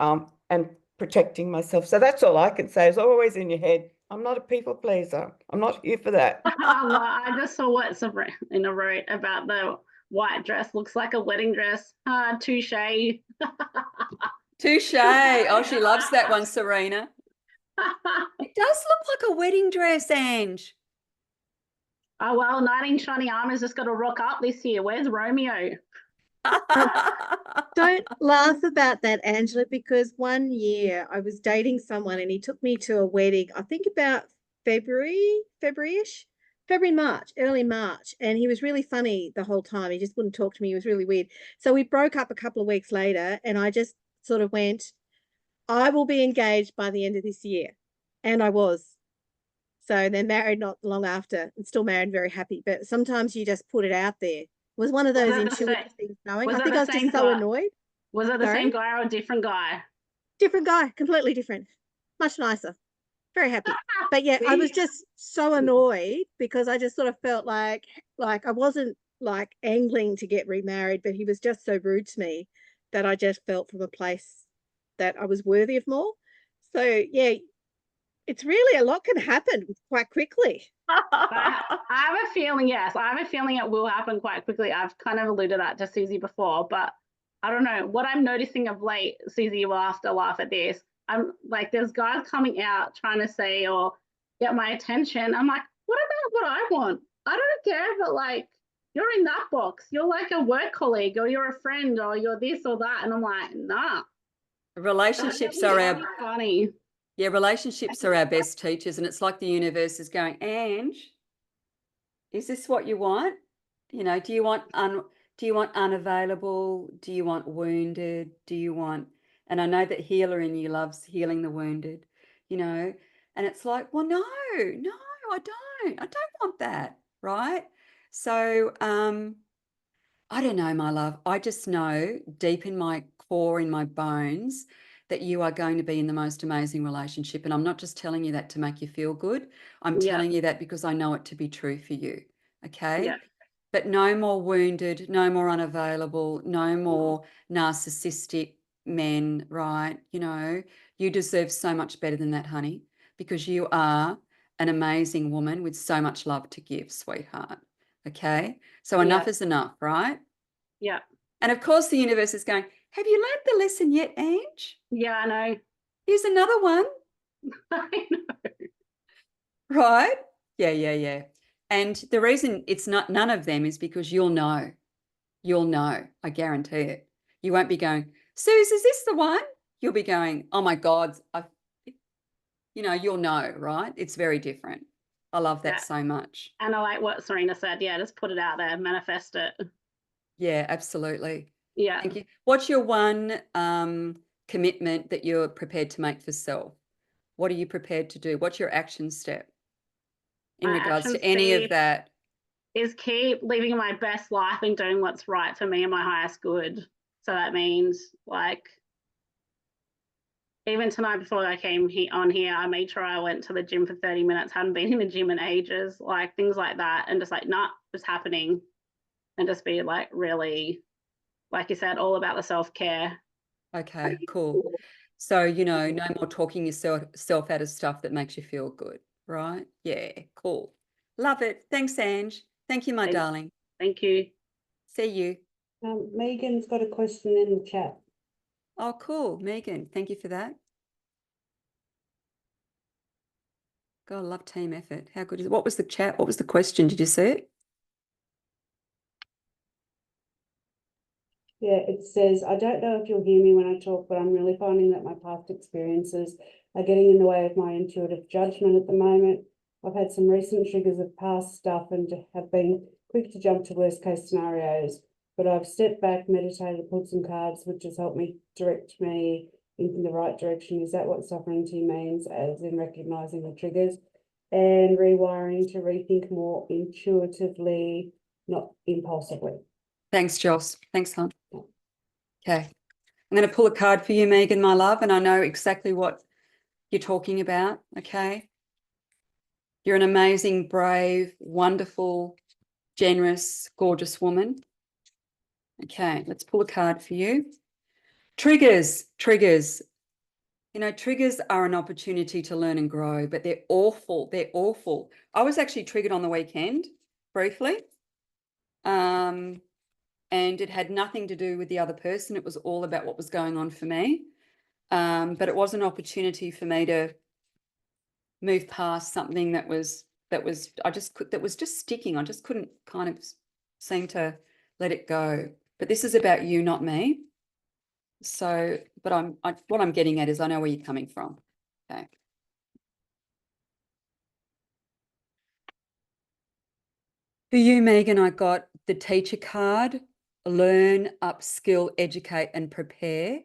protecting myself. So that's all I can say. Is always in your head, I'm not a people pleaser. I'm not here for that. I just saw what Sabrina wrote about the white dress. Looks like a wedding dress. Touche. Touche. Oh, she loves that one, Serena. It does look like a wedding dress, Ange. Oh, well, 19 Shiny Armor's just got to rock up this year. Where's Romeo? Don't laugh about that, Angela, because one year I was dating someone and he took me to a wedding, I think about February-ish, March, early March. And he was really funny the whole time. He just wouldn't talk to me. He was really weird. So we broke up a couple of weeks later, and I just sort of went, I will be engaged by the end of this year. And I was. So they're married not long after, and still married, very happy. But sometimes you just put it out there. It was one of Was those it the intuitive things knowing. was I it think the I was just same so guy? annoyed. Was it the Sorry? same guy or a different guy? Different guy, completely different, much nicer, very happy. But yeah, I was See? just so annoyed because I just sort of felt like I wasn't like angling to get remarried, but he was just so rude to me that I just felt from a place that I was worthy of more. So yeah, it's really a lot can happen quite quickly. I have a feeling, yes, I have a feeling it will happen quite quickly. I've kind of alluded that to Suzy before, but I don't know. What I'm noticing of late, Suzy will have to laugh at this. I'm like, there's guys coming out trying to say or get my attention. I'm like, what about what I want? I don't care, but like, you're in that box. You're like a work colleague, or you're a friend, or you're this or that. And I'm like, nah. Relationships That are was our really funny. Yeah, relationships are our best teachers, and it's like the universe is going, Ange, is this what you want? You know, do you want unavailable? Do you want wounded? Do you want, and I know that healer in you loves healing the wounded, you know, and it's like, well, no, I don't want that, right? So, I don't know, my love. I just know deep in my core, in my bones, that you are going to be in the most amazing relationship. And I'm not just telling you that to make you feel good. I'm Yeah. telling you that because I know it to be true for you. Okay. Yeah. But no more wounded, no more unavailable, no more narcissistic men, right? You know, you deserve so much better than that, honey, because you are an amazing woman with so much love to give, sweetheart. Okay. So enough Yeah. is enough, right? Yeah. And of course, the universe is going, have you learned the lesson yet, Ange? Yeah, I know. Here's another one, I know. right? Yeah. And the reason it's not none of them is because you'll know. You'll know. I guarantee it. You won't be going, Suze, is this the one? You'll be going, oh my God, you'll know, right? It's very different. I love that Yeah. so much. And I like what Serena said. Yeah, just put it out there, manifest it. Yeah, absolutely. Yeah. Thank you. What's your one commitment that you're prepared to make for self? What are you prepared to do? What's your action step in My regards action to any of step that? is keep living my best life and doing what's right for me and my highest good. So that means like even tonight before I came on here, I made sure I went to the gym for 30 minutes, hadn't been in the gym in ages, like things like that. And just like, nah, it's happening. And just be like really, like you said, all about the self-care. Okay, cool. So, no more talking yourself out of stuff that makes you feel good, right? Yeah, cool. Love it. Thanks, Ange. Thank you, my darling. Thank you. See you. Megan's got a question in the chat. Oh, cool. Megan, thank you for that. God, I love team effort. How good is it? What was the chat? What was the question? Did you see it? Yeah, it says, I don't know if you'll hear me when I talk, but I'm really finding that my past experiences are getting in the way of my intuitive judgment at the moment. I've had some recent triggers of past stuff and have been quick to jump to worst case scenarios, but I've stepped back, meditated, pulled some cards, which has helped me direct me in the right direction. Is that what sovereignty means, as in recognizing the triggers and rewiring to rethink more intuitively, not impulsively? Thanks, Joss. Thanks, hon. Okay. I'm going to pull a card for you, Megan, my love, and I know exactly what you're talking about, okay? You're an amazing, brave, wonderful, generous, gorgeous woman. Okay, let's pull a card for you. Triggers. Triggers are an opportunity to learn and grow, but they're awful. They're awful. I was actually triggered on the weekend, briefly. And it had nothing to do with the other person. It was all about what was going on for me. But it was an opportunity for me to move past something that was just sticking. I just couldn't kind of seem to let it go. But this is about you, not me. So, but what I'm getting at is I know where you're coming from. Okay. For you, Megan, I got the teacher card, learn, upskill, educate, and prepare.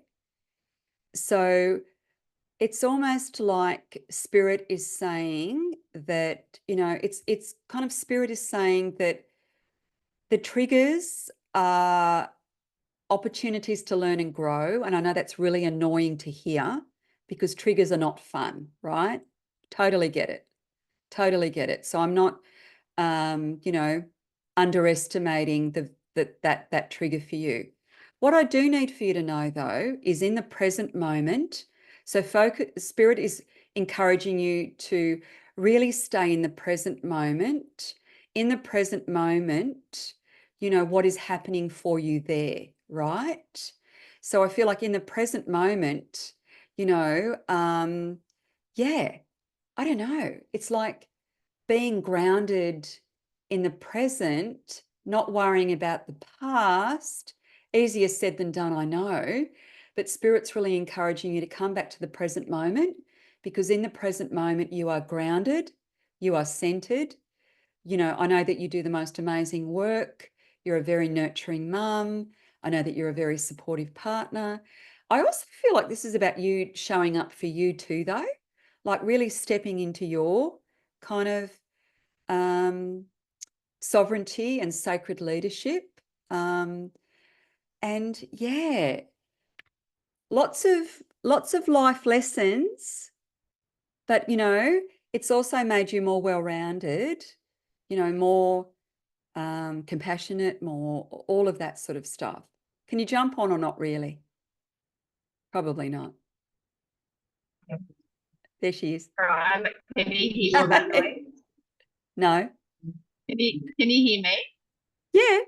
So it's almost like spirit is saying that, it's kind of spirit is saying that the triggers are opportunities to learn and grow. And I know that's really annoying to hear because triggers are not fun, right? Totally get it. Totally get it. So I'm not, underestimating that trigger for you. What I do need for you to know, though, is in the present moment. So spirit is encouraging you to really stay in the present moment. In the present moment, what is happening for you there, right? So I feel like in the present moment, yeah, I don't know. It's like being grounded in the present, not worrying about the past. Easier said than done, I know, but Spirit's really encouraging you to come back to the present moment, because in the present moment you are grounded, you are centered. You know, I know that you do the most amazing work. You're a very nurturing mum. I know that you're a very supportive partner. I also feel like this is about you showing up for you too, though, like really stepping into your kind of sovereignty and sacred leadership. And yeah, lots of life lessons, but you know, it's also made you more well-rounded, you know, more compassionate, more all of that sort of stuff. Can you jump on or not really? Probably not. There she is. Right. Can you hear that noise? No. Can you hear me? Yeah.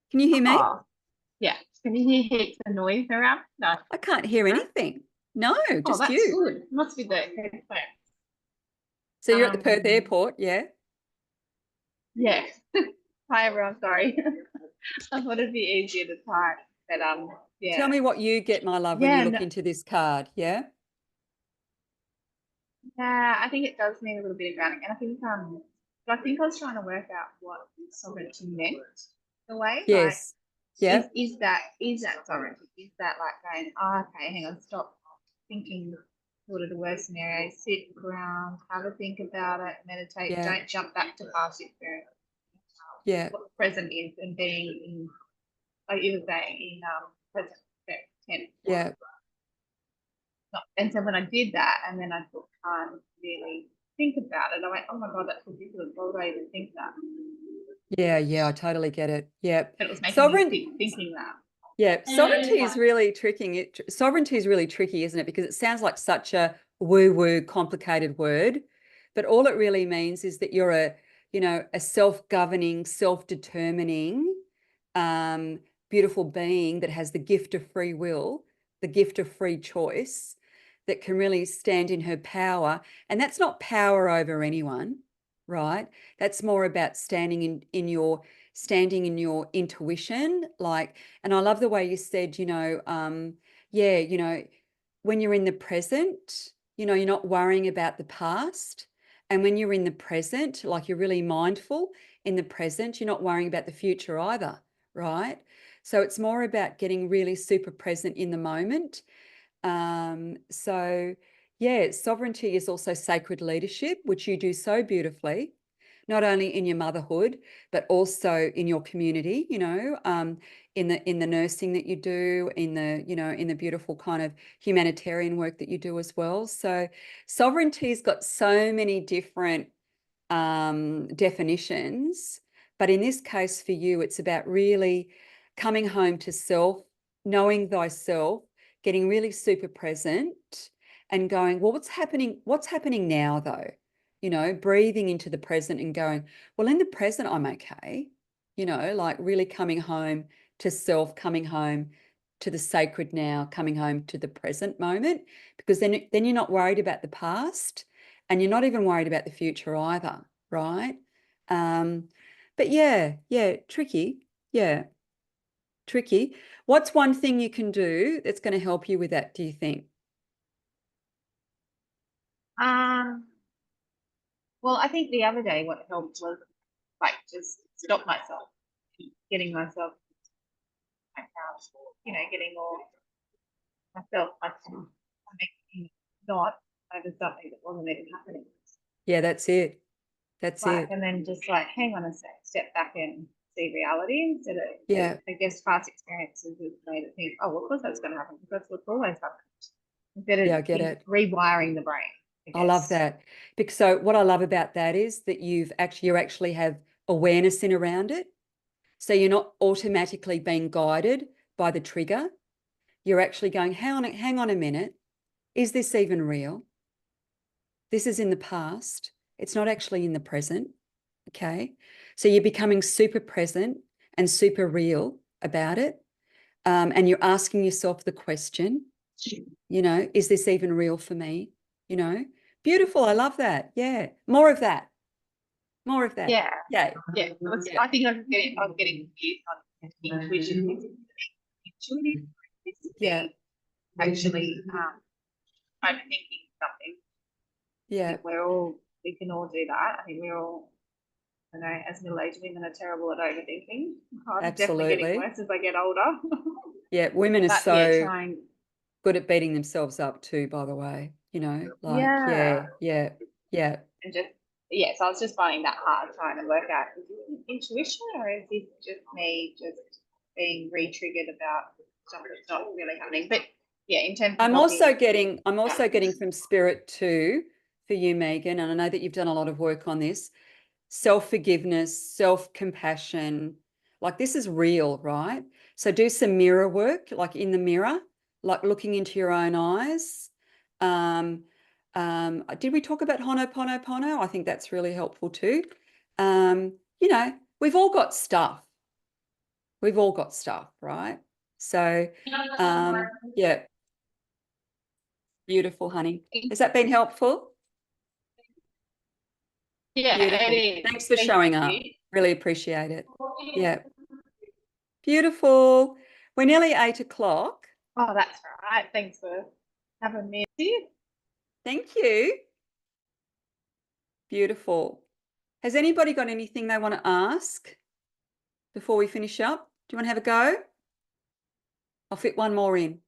Can you hear me? Oh, yeah. Can you hear heaps of noise around? No. I can't hear anything. No, Oh, just that's you. good. Must be the headphones. So you're at the Perth Um, airport, yeah? Yeah. Hi everyone, sorry. I thought it'd be easier to type, but yeah. Tell me what you get, my love, when you Yeah, look no, into this card, yeah? yeah, I think it does mean a little bit of grounding. And I think I was trying to work out what sovereignty meant in a way. Like, Yes. Yeah. is that sovereignty? Is that like going, oh, okay, hang on, stop thinking sort of the worst scenario, sit, ground, have a think about it, meditate, Yeah. don't jump back to past experience. Yeah. What the present is, and being in, like you were saying, in present tense. Yeah. And so when I did that, and then I took time to really think about it, I went, oh my God, that's ridiculous. Why would I even think that? Yeah, I totally get it. Yeah. And it was making Sovereign, me keep thinking that. yeah, sovereignty is really tricky. Sovereignty is really tricky, isn't it? Because it sounds like such a woo-woo, complicated word, but all it really means is that you're a self-governing, self-determining, beautiful being that has the gift of free will, the gift of free choice, that can really stand in her power. And that's not power over anyone, right? That's more about standing in your intuition, like. And I love the way you said, when you're in the present, you're not worrying about the past. And when you're in the present, like you're really mindful in the present, you're not worrying about the future either, right? So it's more about getting really super present in the moment. So yeah, sovereignty is also sacred leadership, which you do so beautifully, not only in your motherhood, but also in your community, in the nursing that you do, in the beautiful kind of humanitarian work that you do as well. So sovereignty's got so many different definitions, but in this case for you, it's about really coming home to self, knowing thyself, getting really super present and going, well, what's happening now though? Breathing into the present and going, well, in the present, I'm okay. Like really coming home to self, coming home to the sacred now, coming home to the present moment, because then you're not worried about the past and you're not even worried about the future either, right? But yeah, tricky. Yeah, tricky. What's one thing you can do that's going to help you with that, do you think? Well, I think the other day what helped was like just stop myself, getting myself like getting more myself like making not over something that wasn't even happening. Yeah, that's it. That's it. And then just like hang on a sec, step back and see reality instead of I guess past experiences have made it think, oh, well, of course that's going to happen because that's what's always happened. Instead of I get it. rewiring the brain. I love that. Because so what I love about that is that you actually have awareness in around it. So you're not automatically being guided by the trigger. You're actually going, hang on a minute. Is this even real? This is in the past. It's not actually in the present. Okay. So you're becoming super present and super real about it. And you're asking yourself the question, is this even real for me? Beautiful. I love that. Yeah. More of that. More of that. Yeah. Yeah. Yeah. Yeah. I think I was getting confused on intuition. Intuitive. Yeah. Actually, overthinking something. Yeah. We can all do that. I think we're all, I know, as middle-aged women are terrible at overthinking. I'm definitely getting Absolutely. worse as I get older. Yeah. Women are But so yeah, trying. good at beating themselves up too, by the way, like, Yeah. yeah. And just, yeah, so I was just finding that hard trying to work out, is this intuition or is this just me just being re-triggered about something that's not really happening? But yeah, in terms of I'm also getting from spirit too for you, Megan, and I know that you've done a lot of work on this. Self-forgiveness, self-compassion, like this is real, right? So do some mirror work, like in the mirror, like looking into your own eyes. Did we talk about Ho'oponopono? I think that's really helpful too. We've all got stuff. We've all got stuff, right? So, yeah, beautiful, honey. Has that been helpful? yeah, Beautiful. it is. Thanks for Thank showing you. up. Really appreciate it. Yeah. Beautiful. We're nearly 8 o'clock. Oh, that's right. Thanks for having me here. Thank you. Beautiful. Has anybody got anything they want to ask before we finish up? Do you want to have a go? I'll fit one more in.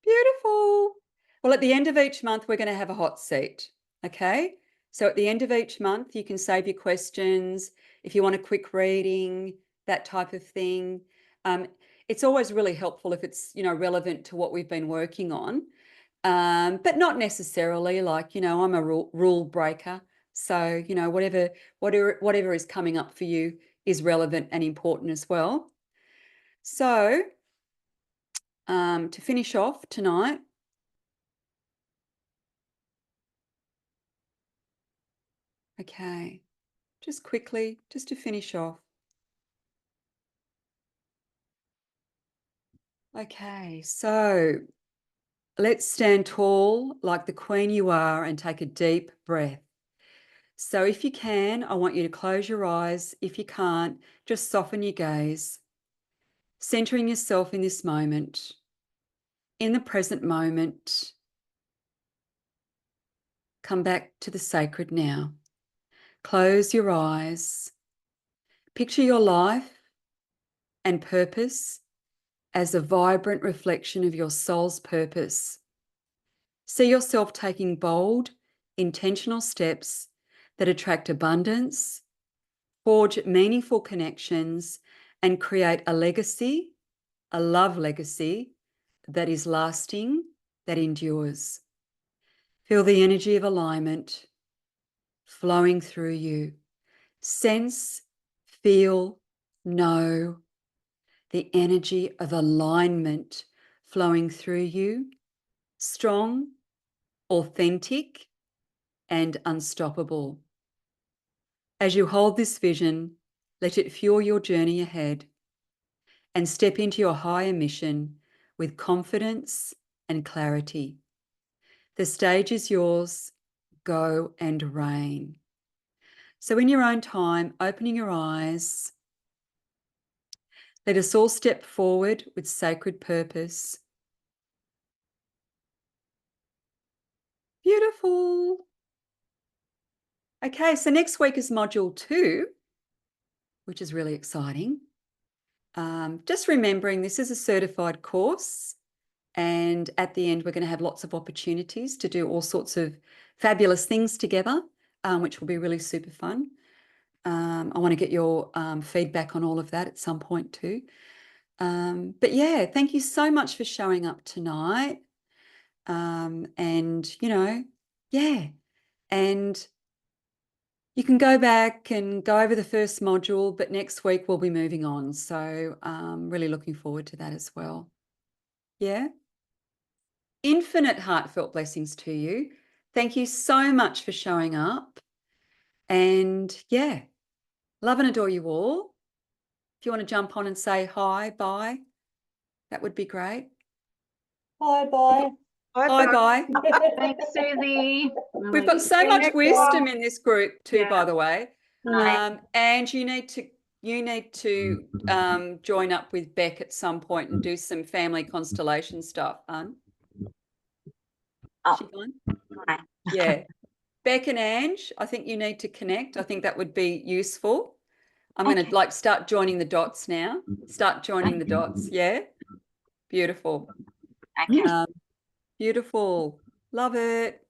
Beautiful. Well, at the end of each month, we're going to have a hot seat. Okay. So at the end of each month, you can save your questions. If you want a quick reading, that type of thing. It's always really helpful if it's, relevant to what we've been working on. But not necessarily like, I'm a rule breaker. So, whatever is coming up for you is relevant and important as well. So, to finish off tonight, okay, just quickly, just to finish off. Okay, so let's stand tall like the queen you are and take a deep breath. So if you can, I want you to close your eyes. If you can't, just soften your gaze, centering yourself in this moment, in the present moment. Come back to the sacred now. Close your eyes. Picture your life and purpose as a vibrant reflection of your soul's purpose. See yourself taking bold, intentional steps that attract abundance, forge meaningful connections, and create a legacy, a love legacy that is lasting, that endures. Feel the energy of alignment flowing through you. Sense, feel, know the energy of alignment flowing through you, strong, authentic, and unstoppable. As you hold this vision, let it fuel your journey ahead and step into your higher mission with confidence and clarity. The stage is yours. Go and reign. So in your own time, opening your eyes, let us all step forward with sacred purpose. Beautiful. Okay, so next week is module 2, which is really exciting. Just remembering this is a certified course, and at the end we're going to have lots of opportunities to do all sorts of fabulous things together, which will be really super fun. I want to get your feedback on all of that at some point too. But yeah, thank you so much for showing up tonight. And yeah, and you can go back and go over the first module, but next week we'll be moving on. So really looking forward to that as well. Yeah. Infinite heartfelt blessings to you. Thank you so much for showing up. And yeah, love and adore you all. If you want to jump on and say hi, bye, that would be great. Bye bye. Bye. Thanks, Suzy. We've got so much Next wisdom one. in this group too, by Yeah. the way. And you need to join up with Beck at some point and do some family constellation stuff, hun. Oh. She gone? Right. Yeah. Beck and Ange, I think you need to connect. I think that would be useful. I'm going to like start joining the dots now. Start joining the dots. Yeah. Beautiful. Okay. Beautiful. Love it.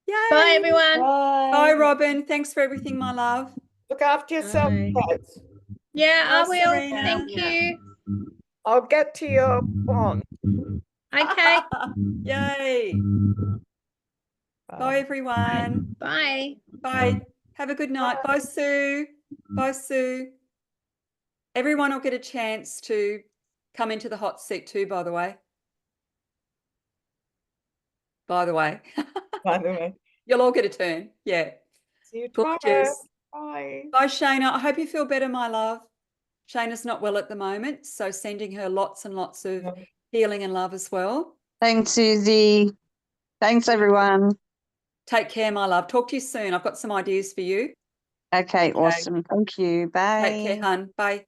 Yay. Bye, everyone. Bye, Robin. Thanks for everything, my love. Look after yourself, Bye. guys. Yeah, I Bye, will. Serena. Thank you. I'll get to your pond. Okay. Yay. Bye, everyone. Bye. Bye. Have a good night. Bye, Sue. Bye, Sue. Everyone will get a chance to come into the hot seat too, by the way. By the way. You'll all get a turn. Yeah. See you tomorrow. Gorgeous. Bye. Bye, Shayna. I hope you feel better, my love. Shayna's not well at the moment, so sending her lots and lots of healing and love as well. Thanks, Suzy. Thanks, everyone. Take care, my love. Talk to you soon. I've got some ideas for you. Okay, awesome. Thank you. Bye. Take care, hun. Bye.